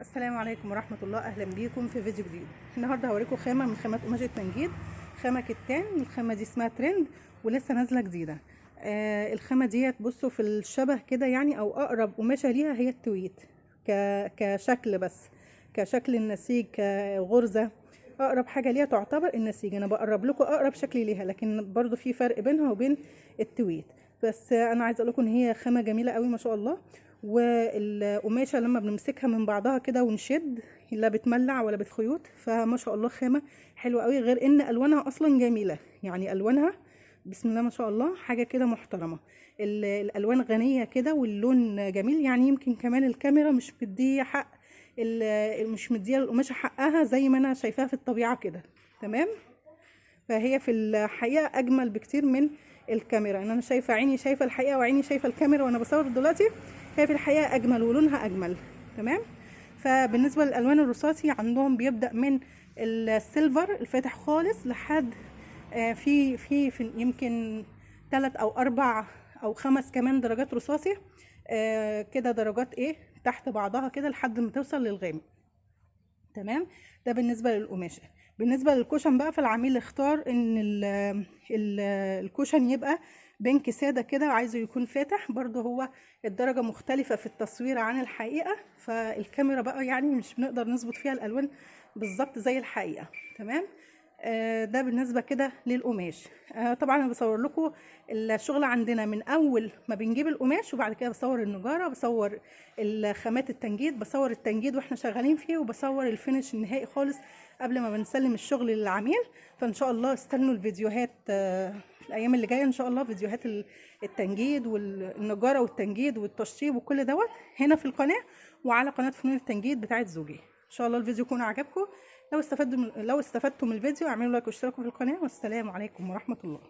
السلام عليكم ورحمة الله. أهلا بيكم في فيديو جديد. النهاردة هوريكم خامة من خامات قماش التنجيد، خامة كتان. الخامة دي اسمها ترند ولسه نازلة جديدة. الخامة ديت بصوا في الشبه كده يعني، أو أقرب قماشة ليها هي التويت كشكل، بس كشكل النسيج كغرزة أقرب حاجة ليها تعتبر النسيج. أنا بقرب لكم أقرب شكل ليها، لكن برضو في فرق بينها وبين التويت. بس أنا عايزة أقول لكم إن هي خامة جميلة قوي ما شاء الله. والقماشه لما بنمسكها من بعضها كده ونشد لا بتملع ولا بتخيوط، فما شاء الله خامه حلوه قوي، غير ان الوانها اصلا جميله. يعني الوانها بسم الله ما شاء الله حاجه كده محترمه. الالوان غنيه كده واللون جميل. يعني يمكن كمان الكاميرا مش مديه حق، مش مديه القماشه حقها زي ما انا شايفاها في الطبيعه كده. تمام. فهي في الحقيقه اجمل بكتير من الكاميرا. ان انا شايفه عيني شايفه الحقيقه وعيني شايفه الكاميرا وانا بصور دلوقتي. هي في الحقيقه اجمل ولونها اجمل. تمام. فبالنسبه للالوان الرصاصي عندهم بيبدا من السيلفر الفاتح خالص لحد في يمكن 3 أو 4 أو 5 كمان درجات رصاصي. كده درجات ايه تحت بعضها كده لحد ما توصل للغامق. تمام. ده بالنسبه للقماشه. بالنسبه للكوشن بقى، فالعميل اختار ان الكوشن يبقى بينك ساده كده، عايزه يكون فاتح. برضو هو الدرجه مختلفه في التصوير عن الحقيقه، فالكاميرا بقى يعني مش بنقدر نظبط فيها الالوان بالظبط زي الحقيقه. تمام. ده بالنسبه كده للقماش. طبعا انا بصور لكم الشغل عندنا من اول ما بنجيب القماش، وبعد كده بصور النجاره، بصور الخامات التنجيد، بصور التنجيد واحنا شغالين فيه، وبصور الفينش النهائي خالص قبل ما بنسلم الشغل للعميل. فان شاء الله استنوا الفيديوهات الايام اللي جايه ان شاء الله، فيديوهات التنجيد والنجاره والتنجيد والتشطيب وكل دوت هنا في القناه وعلى قناه فنون التنجيد بتاعت زوجي. ان شاء الله الفيديو يكون عجبكم. لو استفدتوا من الفيديو اعملوا لايك واشتركوا في القناه، والسلام عليكم ورحمه الله.